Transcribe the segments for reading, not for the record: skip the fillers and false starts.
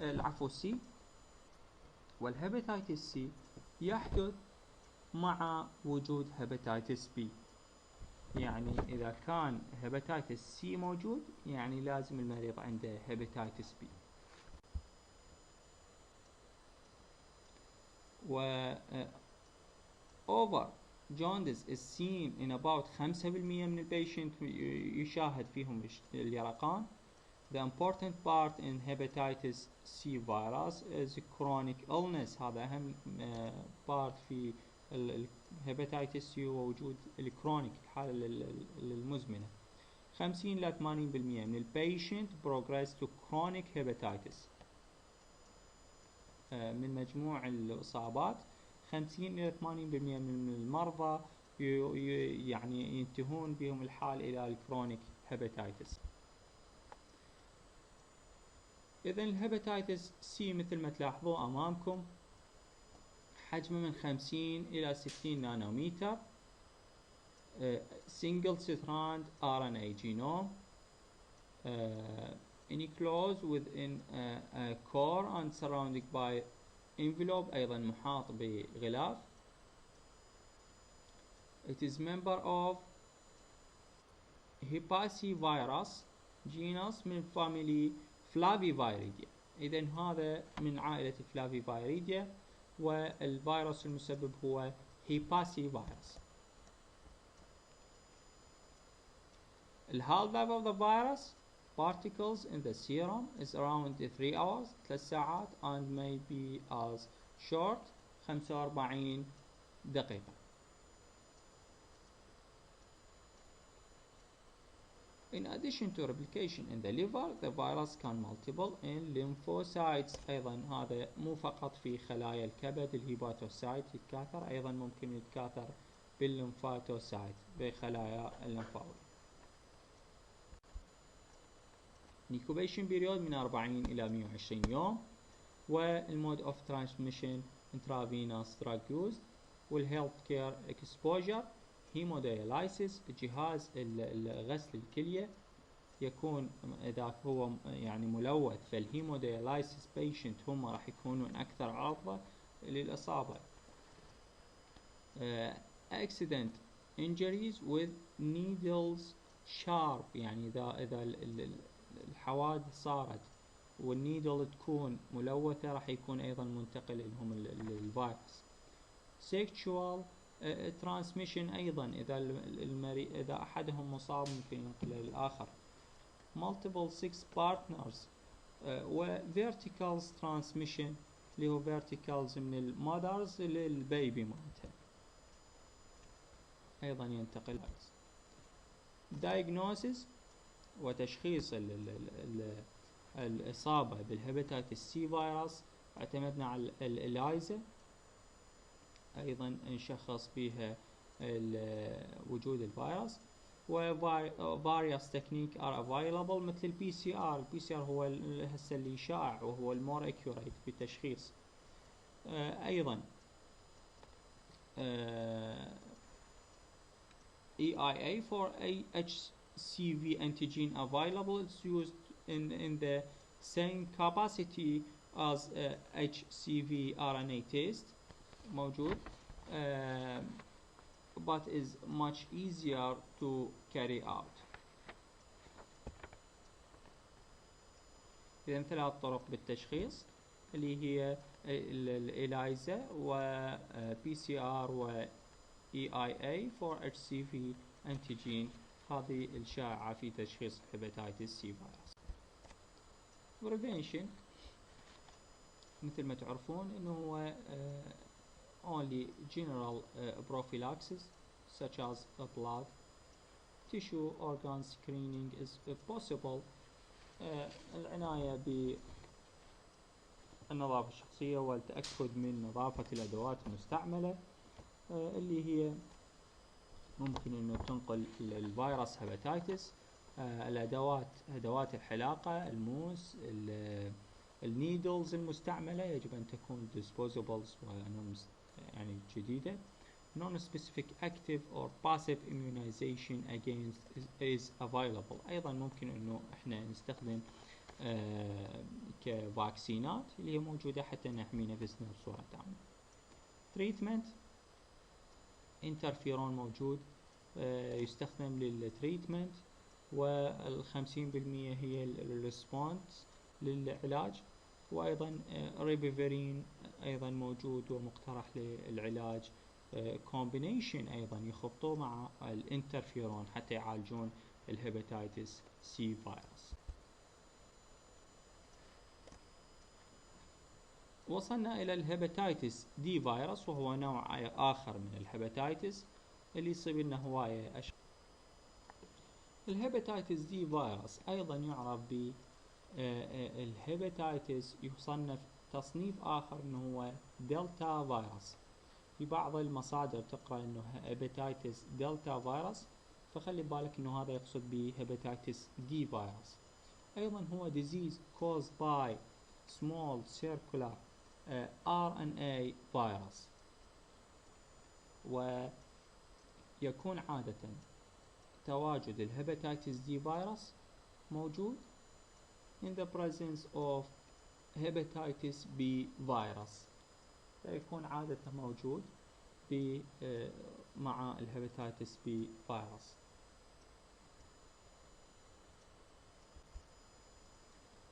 العفو سي. والهيباتيتس سي يحدث مع وجود هيباتيتس بي، يعني إذا كان هيباتيتس سي موجود يعني لازم المريض عنده هيباتيتس بي. و over jaundice is seen in about 5% من البيشنت يشاهد فيهم اليرقان. The important part in hepatitis C virus is chronic illness. هذا أهم part في hepatitis C هو وجود الكرونيك، الحالة المزمنة. 50 إلى 80% من البيشنت progress to chronic hepatitis. من مجموع الإصابات 50 إلى 80% من المرضى يعني ينتهون بهم الحال إلى الكرونيك هيباتيتس. إذن الهيباتيتس سي مثل ما تلاحظوا أمامكم حجمه من 50 إلى 60 نانومتر، single strand RNA genome, enclosed within a core and surrounded by envelope، أيضا محاط بغلاف. It is member of Hepativirus genus من family Flaviviridae. إذن هذا من عائلة Flaviviridae، والفيروس المسبب هو Hepativirus. The half-life of the virus particles in the serum is around 3 hours 3 ساعات and may be as short 45 دقيقة. In addition to replication in the liver, the virus can multiple in lymphocytes. أيضا هذا مو فقط في خلايا الكبد الهيباتوسايت يتكاثر، أيضا ممكن يتكاثر بالليمفاتوسايت بخلايا الليمفاوية. incubation period من 40 إلى 120 يوم. والمود of transmission intravenous drug used. والhealth care exposure hemodialysis، جهاز غسل الكلية يكون إذا هو يعني ملوث، فالهيمودياليسيس بيشنت هم راح يكونون أكثر عرضة للإصابة. accident injuries with needles sharp، يعني إذا الحوادث صارت والنيدل تكون ملوثة راح يكون أيضا منتقل لهم الفيروس. sexual transmission، أيضا إذا أحدهم مصاب ممكن ينقله للآخر. multiple sex partners، و verticals transmission اللي هو verticals من المادرز للبيبي مالتها أيضا ينتقل. diagnosis وتشخيص الإصابة بالهيباتيتس سي فيروس اعتمدنا على الإلايزا، أيضا نشخص بها وجود الفيروس. و various techniques are available مثل البي سي ار. البي سي ار هو هسه اللي شائع وهو المور accurate في التشخيص. أيضا EIA for HCV antigen available. It's used in the same capacity as HCV RNA test موجود، but is much easier to carry out. إذن 3 طرق بالتشخيص اللي هي الإلايزا و PCR و EIA for HCV antigen، هذه الشائعة في تشخيص hepatitis C virus. prevention مثل ما تعرفون إنه هو only general prophylaxis such as blood tissue organ screening is possible. العناية بالنظافة الشخصية والتأكد من نظافة الأدوات المستعملة اللي هي ممكن إنه تنقل الفيروس هيباتيتس. أدوات الحلاقة، الموس، النيدلز المستعملة يجب أن تكون disposables يعني جديدة. non-specific active or passive immunization against is available. أيضا ممكن إنه إحنا نستخدم كفاكسينات اللي هي موجودة حتى نحمي نفسنا بصورة تامة. تريتمنت، انترفيرون موجود يستخدم للتريتمنت، وال50% هي الريسبونس للعلاج، وأيضا ريبيفيرين أيضا موجود ومقترح للعلاج. كومبينيشن أيضا يخلطوه مع الانترفيرون حتى يعالجون الهيباتيتس سي فيروس. وصلنا إلى الهيباتيتس دي فيروس، وهو نوع آخر من الهيباتيتس اللي يصيب لنا هواية أشخاص. الهيباتيتس دي فيروس أيضا يعرف ب الهيباتيتس، يصنف تصنيف آخر أنه هو دلتا فيروس. في بعض المصادر تقرأ أنه هيباتيتس دلتا فيروس، فخلي بالك أنه هذا يقصد به هيباتيتس دي فيروس. أيضا هو disease caused by small circular RNA virus، ويكون عادة تواجد الهيباتيتس دي فيروس موجود in the presence of hepatitis B virus، فيكون عادة موجود مع الهيباتيتس B virus.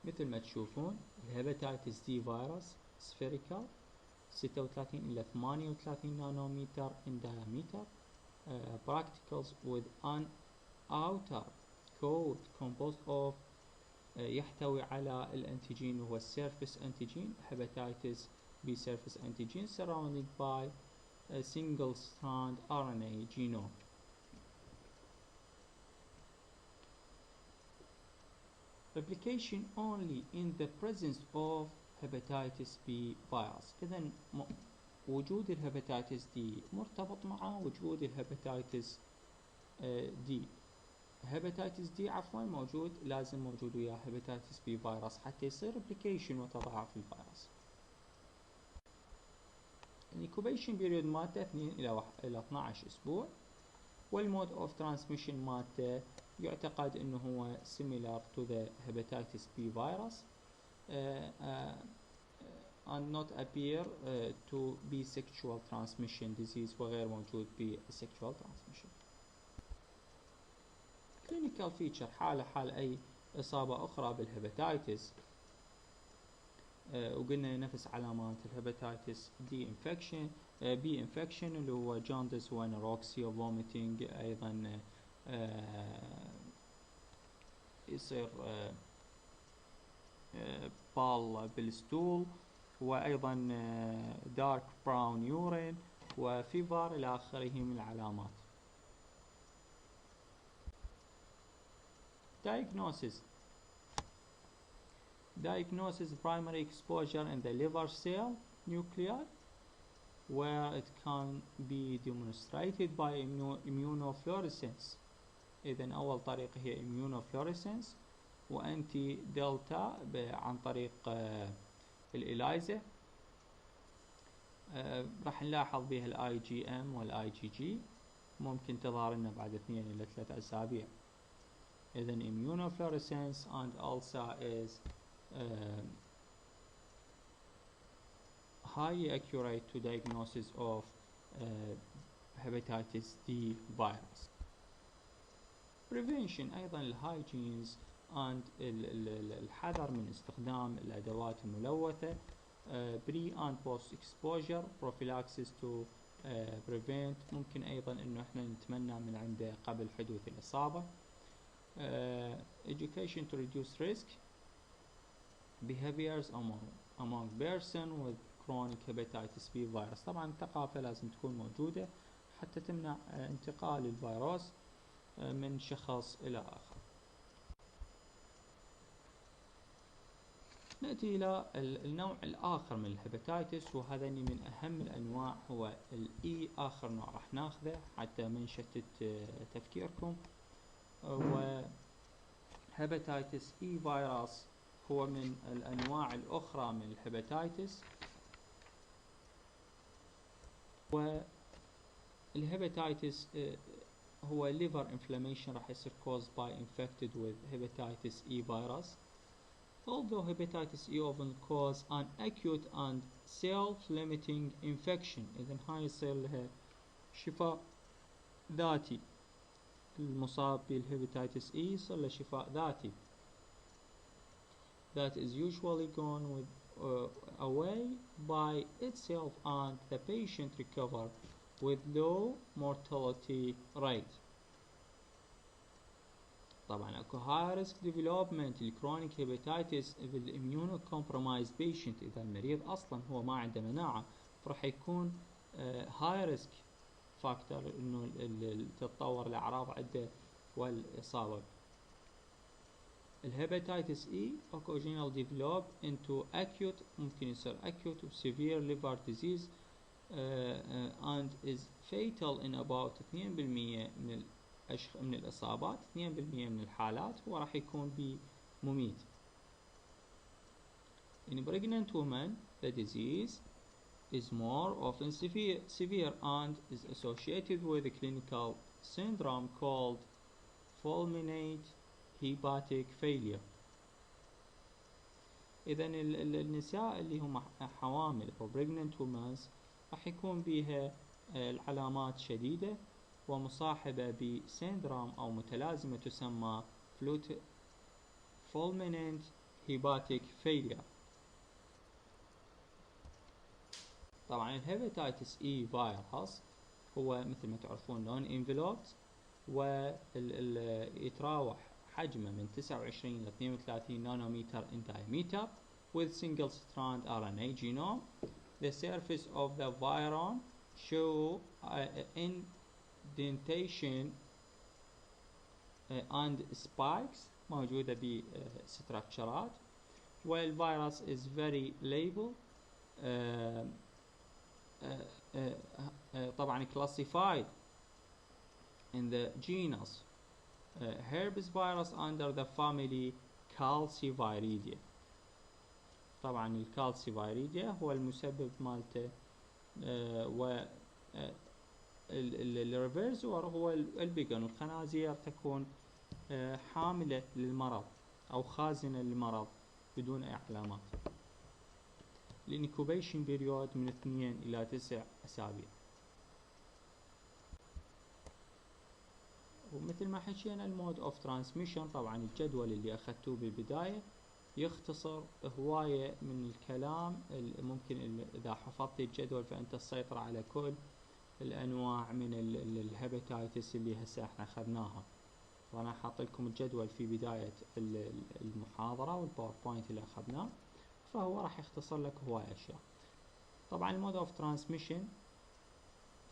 مثل ما تشوفون الهيباتيتس دي فيروس spherical 36 إلى 38 نانومتر in diameter, particles with an outer coat composed of يحتوي على الانتيجين وهو السيرفيس انتيجين hepatitis B surface antigen surrounded by a single strand RNA genome. Replication only in the presence of hepatitis B virus. إذن وجود الهيباتيتس دي مرتبط مع وجود الهيباتيتس دي. هيباتيتس دي موجود، لازم موجود وياه هيباتيتس بي فيروس حتى يصير ريبليكيشن وتضاعف الفيروس. الانكوبيشن بيريود مالته 2 إلى 12 أسبوع، والمود اوف ترانسميشن مالته يعتقد انه هو similar to the hepatitis B virus and not appear to be sexual transmission disease، وغير موجود ب sexual transmission. clinical feature، حال أي إصابة أخرى بالهيباتيتس، وقلنا نفس علامات الهيباتيتس دي infection بي infection اللي هو جاندس وانوركسيا وفوميتنج، أيضا يصير بال بالستول، وأيضا دارك براون يورين وفيفر إلى آخره من العلامات. Diagnosis primary exposure in the liver cell nuclei, where it can be demonstrated by immunofluorescence. إذن أول طريقة هي immunofluorescence، وأنتي دلتا عن طريق الإلايزا. راح نلاحظ بها الاي جي ام والاي جي جي، ممكن تظهر لنا بعد 2 إلى 3 أسابيع. إذن immunofluorescence and also is highly accurate to diagnosis of hepatitis D virus. Prevention، أيضا الهايجينز and الحذر من استخدام الأدوات الملوثة. pre and post exposure prophylaxis to prevent، ممكن أيضا إنه إحنا نتمنى من عنده قبل حدوث الإصابة. Education to reduce risk. Behaviors among person with chronic hepatitis B virus. طبعا الثقافة لازم تكون موجودة حتى تمنع انتقال الفيروس من شخص إلى آخر. نأتي إلى النوع الآخر من الهيباتيتس، وهذا من أهم الأنواع، هو الإي، آخر نوع راح ناخذه حتى ما نشتت تفكيركم. وهيباتيتس إي فيروس هو من الأنواع الأخرى من الهيباتيتس، والهيباتيتس هو liver inflammation راح يصير caused by infected with hepatitis E virus. Although hepatitis E often cause an acute and self-limiting infection. إذن هاي يصير لها شفاء ذاتي. المصاب بالهيباتيتس E يصير له شفاء ذاتي. That is usually gone away by itself and the patient recover with low mortality rate. طبعا اكو high risk development الكرونيك هيباتيتس بالimmunocompromised patient. اذا المريض اصلا هو ما عنده مناعة راح يكون high risk factor انه تتطور الاعراض عنده والاصابة. الهيباتيتس E occasionally develop into acute ممكن يصير acute و severe liver disease and is fatal in about 2% من الإصابات. 2% من الحالات هو راح يكون بمميت. In pregnant women the disease is more often severe and is associated with a clinical syndrome called fulminant hepatic failure. إذن النساء اللي هم حوامل أو pregnant women راح يكون بها العلامات شديدة ومصاحبة بسيندروم أو متلازمة تسمى fulminant hepatic failure. طبعا الهيباتيتس E فيروس هو مثل ما تعرفون non enveloped ويتراوح حجمه من 29 ل 32 نانومتر in diameter with single strand RNA genome. The surface of the viron show indentation and spikes موجودة بستراكشرات. والفيروس is very labile طبعا classified in the genus herpes virus under the family calciviridia. طبعا الكالسيفيريديا هو المسبب مالته و الريفيرزور هو البيجن. والخنازير تكون حاملة للمرض أو خازنة للمرض بدون أي علامات. الانكوبيشن بيريود من 2 إلى 9 أسابيع. ومثل ما حكينا المود اوف ترانسميشن طبعا الجدول اللي اخذتوه بالبداية يختصر هواية من الكلام. ممكن اذا حفظت الجدول فانت تسيطر على كل الانواع من الهيباتيتس اللي هسه احنا اخذناها. وانا حاط لكم الجدول في بداية المحاضرة والباوربوينت اللي اخذناه فهو راح يختصر لك هواية اشياء. طبعا المود اوف ترانسميشن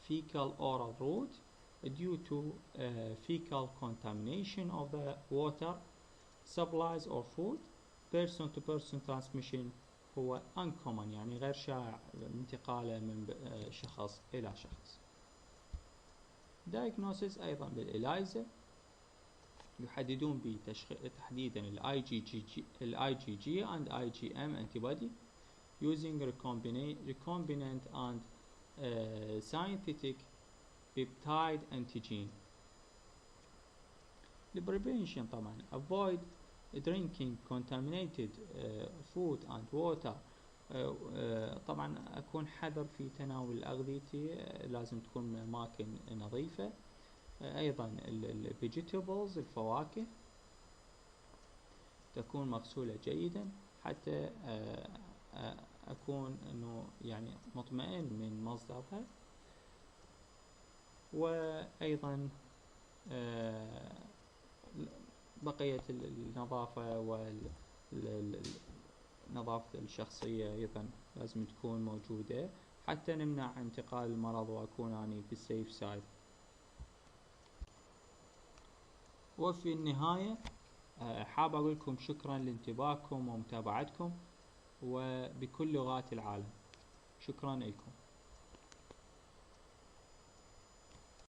fecal oral route due to fecal contamination of the water supplies or food. person to person transmission هو uncommon يعني غير شائع انتقاله من شخص إلى شخص. diagnosis أيضا بالإلايزا يحددون تحديدا ال IgG and IgM antibody using recombinant and synthetic peptide antigen. prevention طبعا avoid drinking contaminated food and water. طبعا أكون حذر في تناول الأغذية لازم تكون من أماكن نظيفة. أيضا vegetables الفواكه تكون مغسولة جيدا حتى أكون إنه يعني مطمئن من مصدرها. وأيضا بقية النظافة والنظافة الشخصية أيضا لازم تكون موجودة حتى نمنع انتقال المرض وأكون أنا في السيف سايد. وفي النهاية حاب أقول لكم شكرا لانتباهكم ومتابعتكم وبكل لغات العالم. شكرا لكم.